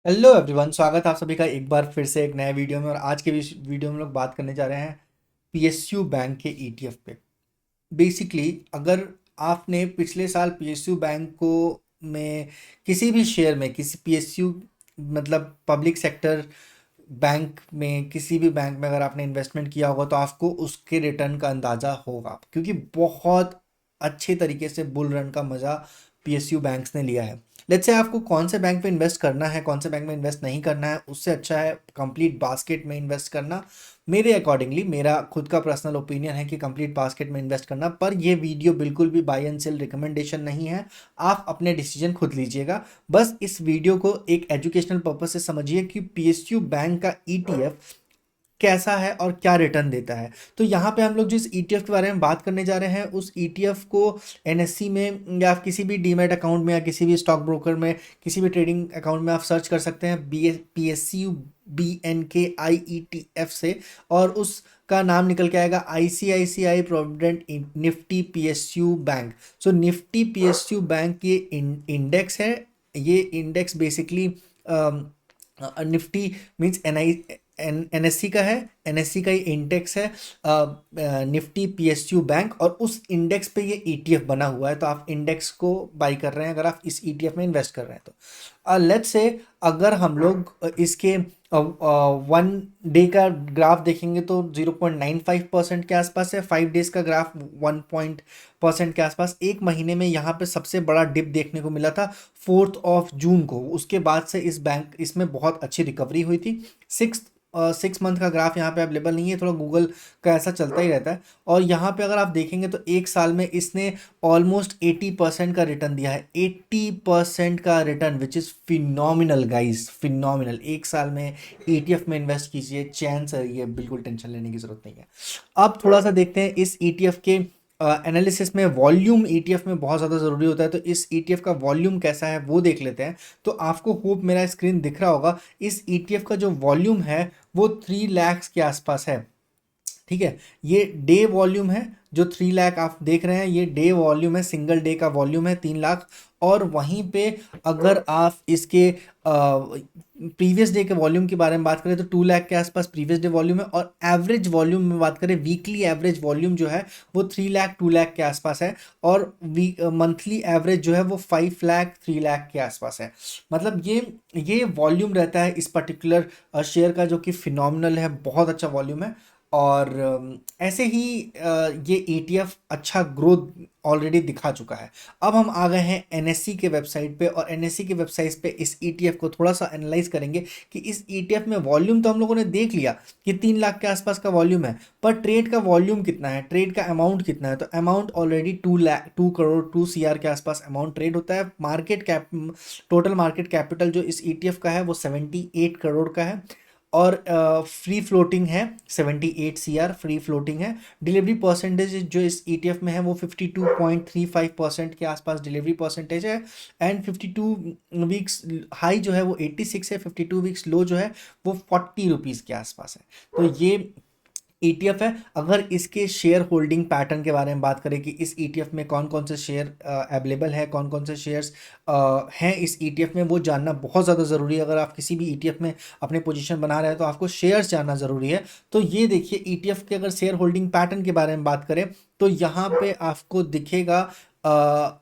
Hello everyone, स्वागत है आप सभी का एक बार फिर से एक नए वीडियो में। और आज के वीडियो में हम लोग बात करने जा रहे हैं पीएसयू बैंक के ईटीएफ पे। बेसिकली अगर आपने पिछले साल पीएसयू बैंक को में किसी भी शेयर में किसी पीएसयू मतलब पब्लिक सेक्टर बैंक में किसी भी बैंक में अगर आपने इन्वेस्टमेंट किया होगा तो आपको उसके रिटर्न का अंदाज़ा होगा, क्योंकि बहुत अच्छे तरीके से बुल रन का मज़ा पीएसयू बैंक्स ने लिया है। लेट्स से आपको कौन से बैंक में इन्वेस्ट करना है, कौन से बैंक में इन्वेस्ट नहीं करना है, उससे अच्छा है कंप्लीट बास्केट में इन्वेस्ट करना। मेरे अकॉर्डिंगली मेरा खुद का पर्सनल ओपिनियन है कि कंप्लीट बास्केट में इन्वेस्ट करना, पर ये वीडियो बिल्कुल भी बाय एंड सेल रिकमेंडेशन नहीं है। आप अपने डिसीजन खुद लीजिएगा। बस इस वीडियो को एक एजुकेशनल पर्पज से समझिए कि पीएसयू बैंक का ईटीएफ कैसा है और क्या रिटर्न देता है। तो यहाँ पे हम लोग जिस ईटीएफ के बारे में बात करने जा रहे हैं उस ईटीएफ को एनएससी में या किसी भी डीमैट अकाउंट में या किसी भी स्टॉक ब्रोकर में किसी भी ट्रेडिंग अकाउंट में आप सर्च कर सकते हैं पीएसयू BNKIETF से, और उसका नाम निकल के आएगा ICICI provident Nifty PSU bank. So Nifty PSU bank ये इंडेक्स है। ये index basically Nifty means NSC का है। एनएससी का ये इंडेक्स है निफ्टी पीएसयू बैंक, और उस इंडेक्स पे ये ईटीएफ बना हुआ है। तो आप इंडेक्स को बाई कर रहे हैं अगर आप इस ईटीएफ में इन्वेस्ट कर रहे हैं तो लेट्स से अगर हम लोग इसके 1 डे का ग्राफ देखेंगे तो 0.95% के आसपास है। 5 डेज का ग्राफ 1% के आसपास। एक महीने में यहाँ पे सबसे बड़ा डिप देखने को मिला था 4 जून को। उसके बाद से इस बैंक इसमें बहुत अच्छी रिकवरी हुई थी। 6 मंथ का ग्राफ यहाँ पे अवेलेबल नहीं है, थोड़ा गूगल का ऐसा चलता ही रहता है। और यहाँ पे अगर आप देखेंगे तो एक साल में इसने ऑलमोस्ट 80% का रिटर्न दिया है। 80% का return, which is phenomenal guys, phenomenal. एक साल में ईटीएफ में इन्वेस्ट कीजिए, चैन से रहिए, बिल्कुल टेंशन लेने की जरूरत नहीं है। अब थोड़ा सा देखते हैं इस ईटीएफ के एनालिसिस में। वॉल्यूम ईटीएफ में बहुत ज़्यादा ज़रूरी होता है, तो इस ईटीएफ का वॉल्यूम कैसा है वो देख लेते हैं। तो आपको होप मेरा स्क्रीन दिख रहा होगा। इस ईटीएफ का जो वॉल्यूम है वो 3 लाख के आसपास है। ठीक है, ये डे वॉल्यूम है। जो 3 लाख आप देख रहे हैं ये डे वॉल्यूम है, सिंगल डे का वॉल्यूम है 3 लाख। और वहीं पे अगर आप इसके प्रीवियस डे के वॉल्यूम के बारे में बात करें तो 2 लाख के आसपास प्रीवियस डे वॉल्यूम है। और एवरेज वॉल्यूम में बात करें, वीकली एवरेज वॉल्यूम जो है वो 3 लाख 2 लाख के आसपास है। और मंथली एवरेज जो है वो 5 लाख 3 लाख के आसपास है। मतलब ये वॉल्यूम रहता है इस पर्टिकुलर शेयर का, जो कि फिनोमिनल है, बहुत अच्छा वॉल्यूम है। और ऐसे ही ये ईटीएफ अच्छा ग्रोथ ऑलरेडी दिखा चुका है। अब हम आ गए हैं एनएससी के वेबसाइट पे, और एनएससी के वेबसाइट पे इस ईटीएफ को थोड़ा सा एनालाइज करेंगे कि इस ईटीएफ में वॉल्यूम तो हम लोगों ने देख लिया कि 3 लाख के आसपास का वॉल्यूम है, पर ट्रेड का वॉल्यूम कितना है, ट्रेड का अमाउंट कितना है। तो अमाउंट ऑलरेडी 2 करोड़ 2 CR के आसपास अमाउंट ट्रेड होता है। Market cap, total market capital जो इस ईटीएफ का है वो 78 करोड़ का है। और फ्री फ्लोटिंग है 78 CR फ्री फ्लोटिंग है। डिलीवरी परसेंटेज जो इस ईटीएफ में है वो 52.35% के आसपास डिलीवरी परसेंटेज है। एंड 52 वीक्स हाई जो है वो 86 है, 52 वीक्स लो जो है वो 40 रुपीज़ के आसपास है। तो ये ईटीएफ है। अगर इसके शेयर होल्डिंग पैटर्न के बारे में बात करें कि इस ईटीएफ में कौन कौन से शेयर अवेलेबल है, कौन कौन से शेयर्स हैं इस ईटीएफ में, वो जानना बहुत ज़्यादा ज़रूरी है। अगर आप किसी भी ईटीएफ में अपने पोजीशन बना रहे हैं तो आपको शेयर्स जानना ज़रूरी है। तो ये देखिए ईटीएफ के अगर शेयर होल्डिंग पैटर्न के बारे में बात करें तो यहाँ पे आपको दिखेगा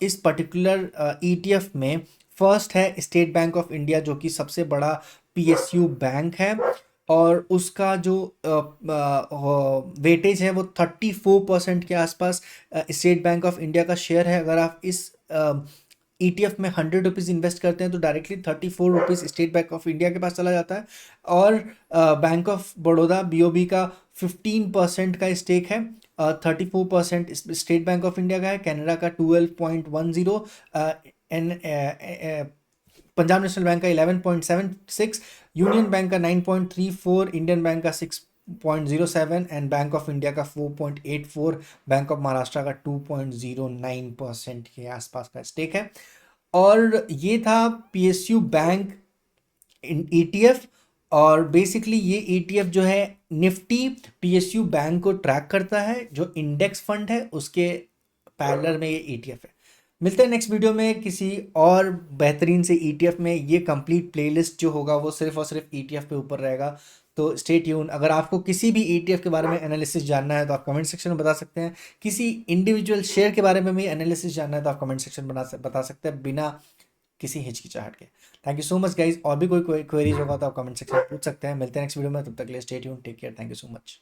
इस पर्टिकुलर ईटीएफ में फर्स्ट है स्टेट बैंक ऑफ इंडिया, जो कि सबसे बड़ा पीएसयू बैंक है। और उसका जो वेटेज है वो 34% के आसपास स्टेट बैंक ऑफ इंडिया का शेयर है। अगर आप इस ईटीएफ में 100 रुपीज़ इन्वेस्ट करते हैं तो directly 34 rupees state bank of India के पास चला जाता है। और बैंक ऑफ बड़ौदा बीओबी का 15% का स्टेक है। 34% स्टेट बैंक ऑफ इंडिया का है। कैनरा का 12.10, एन पंजाब नेशनल बैंक का 11.76, यूनियन बैंक का 9.34, इंडियन बैंक का 6.07 एंड बैंक ऑफ इंडिया का 4.84, बैंक ऑफ महाराष्ट्र का 2.09% के आसपास का स्टेक है। और ये था पीएसयू बैंक ईटीएफ। और बेसिकली ये ईटीएफ जो है निफ्टी पीएसयू बैंक को ट्रैक करता है, जो इंडेक्स फंड है उसके पैरेलल में ये ईटीएफ है। मिलते हैं नेक्स्ट वीडियो में किसी और बेहतरीन से ETF में। ये कंप्लीट प्लेलिस्ट जो होगा वो सिर्फ और सिर्फ ETF पे ऊपर रहेगा, तो स्टे ट्यून। अगर आपको किसी भी ETF के बारे में एनालिसिस जानना है तो आप कमेंट सेक्शन में बता सकते हैं। किसी इंडिविजुअल शेयर के बारे में भी एनालिसिस जानना है तो आप कमेंट सेक्शन बता सकते हैं बिना किसी हिचकिचाहट के। Thank you so much guys. और भी कोई क्वेरीज होगा तो आप कमेंट सेक्शन में पूछ सकते हैं। मिलते हैं नेक्स्ट वीडियो में, तब तक के लिए stay tune, take care, thank you so much.